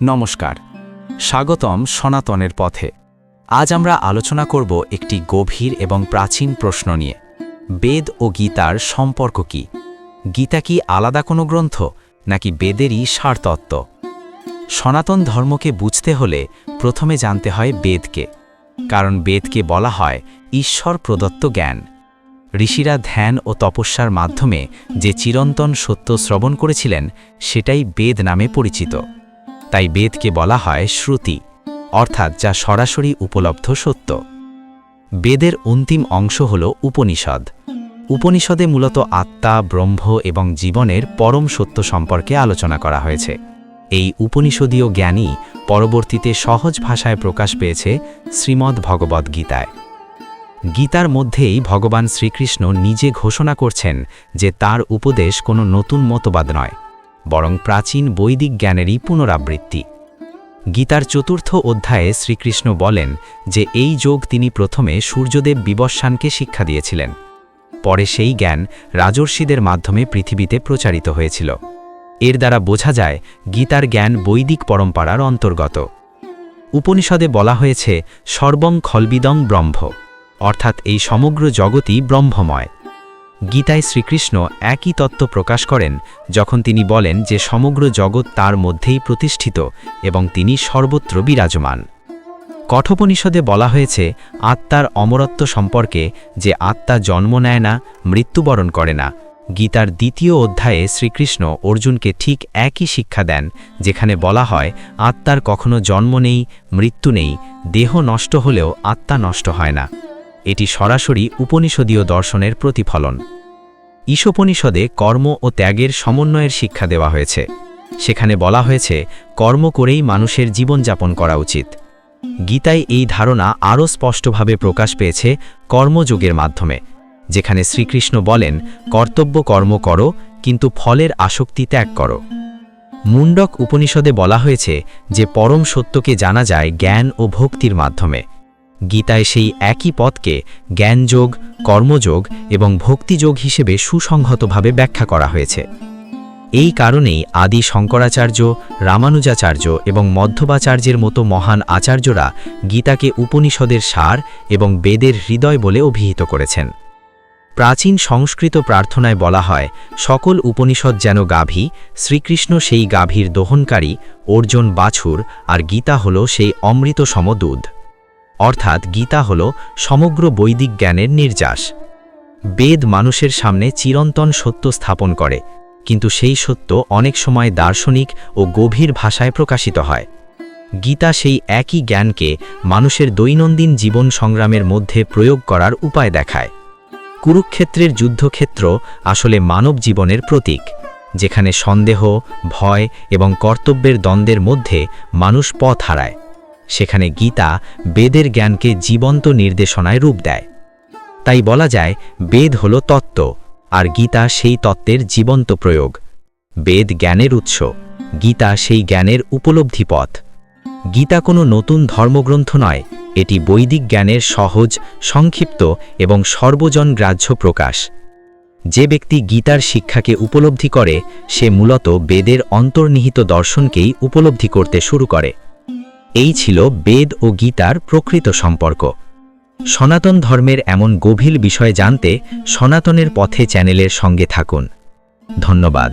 নমস্কার, স্বাগতম সনাতনের পথে। আজ আমরা আলোচনা করব একটি গভীর এবং প্রাচীন প্রশ্ন নিয়ে। বেদ ও গীতার সম্পর্ক কি? গীতা কি আলাদা কোনো গ্রন্থ, নাকি বেদেরই সারতত্ত্ব? সনাতন ধর্মকে বুঝতে হলে প্রথমে জানতে হয় বেদকে, কারণ বেদকে বলা হয় ঈশ্বর প্রদত্ত জ্ঞান। ঋষিরা ধ্যান ও তপস্যার মাধ্যমে যে চিরন্তন সত্য শ্রবণ করেছিলেন, সেটাই বেদ নামে পরিচিত। তাই বেদকে বলা হয় শ্রুতি, অর্থাৎ যা সরাসরি উপলব্ধ সত্য। বেদের অন্তিম অংশ হল উপনিষদ। উপনিষদে মূলত আত্মা, ব্রহ্ম এবং জীবনের পরম সত্য সম্পর্কে আলোচনা করা হয়েছে। এই উপনিষদীয় জ্ঞানই পরবর্তীতে সহজ ভাষায় প্রকাশ পেয়েছে শ্রীমদ্ ভগবদ্ গীতায়। গীতার মধ্যেই ভগবান শ্রীকৃষ্ণ নিজে ঘোষণা করছেন যে তার উপদেশ কোনো নতুন মতবাদ নয়, বরং প্রাচীন বৈদিক জ্ঞানেরই পুনরাবৃত্তি। গীতার ৪র্থ অধ্যায়ে শ্রীকৃষ্ণ বলেন যে এই যোগ তিনি প্রথমে সূর্যদেব বিবস্বানকে শিক্ষা দিয়েছিলেন। পরে সেই জ্ঞান রাজর্ষিদের মাধ্যমে পৃথিবীতে প্রচারিত হয়েছিল। এর দ্বারা বোঝা যায় গীতার জ্ঞান বৈদিক পরম্পরার অন্তর্গত। উপনিষদে বলা হয়েছে সর্বং খলবিদং ব্রহ্ম, অর্থাৎ এই সমগ্র জগৎই ব্রহ্মময়। গীতায় শ্রীকৃষ্ণ একই তত্ত্ব প্রকাশ করেন যখন তিনি বলেন যে সমগ্র জগৎ তার মধ্যেই প্রতিষ্ঠিত এবং তিনি সর্বত্র বিরাজমান। কঠোপনিষদে বলা হয়েছে আত্মার অমরত্ব সম্পর্কে, যে আত্মা জন্ম নেয় না, মৃত্যুবরণ করে না। গীতার ২য় অধ্যায়ে শ্রীকৃষ্ণ অর্জুনকে ঠিক একই শিক্ষা দেন, যেখানে বলা হয় আত্মার কখনো জন্ম নেই, মৃত্যু নেই, দেহ নষ্ট হলেও আত্মা নষ্ট হয় না। এটি সরাসরি উপনিষদীয় দর্শনের প্রতিফলন। ঈশোপনিষদে কর্ম ও ত্যাগের সমন্বয়ের শিক্ষা দেওয়া হয়েছে। সেখানে বলা হয়েছে কর্ম করেই মানুষের জীবনযাপন করা উচিত। গীতায় এই ধারণা আরও স্পষ্টভাবে প্রকাশ পেয়েছে কর্মযোগের মাধ্যমে, যেখানে শ্রীকৃষ্ণ বলেন কর্তব্য কর্ম করো, কিন্তু ফলের আসক্তি ত্যাগ করো। মুন্ডক উপনিষদে বলা হয়েছে যে পরম সত্যকে জানা যায় জ্ঞান ও ভক্তির মাধ্যমে। গীতায় সেই একই পথকে জ্ঞানযোগ, কর্মযোগ এবং ভক্তিযোগ হিসেবে সুসংহতভাবে ব্যাখ্যা করা হয়েছে। এই কারণেই আদি শঙ্করাচার্য, রামানুজাচার্য এবং মধ্বাচার্যের মতো মহান আচার্যরা গীতাকে উপনিষদের সার এবং বেদের হৃদয় বলে অভিহিত করেছেন। প্রাচীন সংস্কৃত প্রার্থনায় বলা হয় সকল উপনিষদ যেন গাভী, শ্রীকৃষ্ণ সেই গাভীর দোহনকারী, অর্জুন বাছুর, আর গীতা হল সেই অমৃতসম দুধ। অর্থাৎ গীতা হল সমগ্র বৈদিক জ্ঞানের নির্যাস। বেদ মানুষের সামনে চিরন্তন সত্য স্থাপন করে, কিন্তু সেই সত্য অনেক সময় দার্শনিক ও গভীর ভাষায় প্রকাশিত হয়। গীতা সেই একই জ্ঞানকে মানুষের দৈনন্দিন জীবন সংগ্রামের মধ্যে প্রয়োগ করার উপায় দেখায়। কুরুক্ষেত্রের যুদ্ধক্ষেত্র আসলে মানব জীবনের প্রতীক, যেখানে সন্দেহ, ভয় এবং কর্তব্যের দ্বন্দ্বের মধ্যে মানুষ পথ হারায়। সেখানে গীতা বেদের জ্ঞানকে জীবন্ত নির্দেশনায় রূপ দেয়। তাই বলা যায় বেদ হল তত্ত্ব, আর গীতা সেই তত্ত্বের জীবন্ত প্রয়োগ। বেদ জ্ঞানের উৎস, গীতা সেই জ্ঞানের উপলব্ধি পথ। গীতা কোনো নতুন ধর্মগ্রন্থ নয়, এটি বৈদিক জ্ঞানের সহজ, সংক্ষিপ্ত এবং সর্বজন গ্রাহ্য প্রকাশ। যে ব্যক্তি গীতার শিক্ষাকে উপলব্ধি করে, সে মূলত বেদের অন্তর্নিহিত দর্শনকেই উপলব্ধি করতে শুরু করে। এই ছিল বেদ ও গীতার প্রকৃত সম্পর্ক। সনাতন ধর্মের এমন গভীর বিষয় জানতে সনাতনের পথে চ্যানেলের সঙ্গে থাকুন। ধন্যবাদ।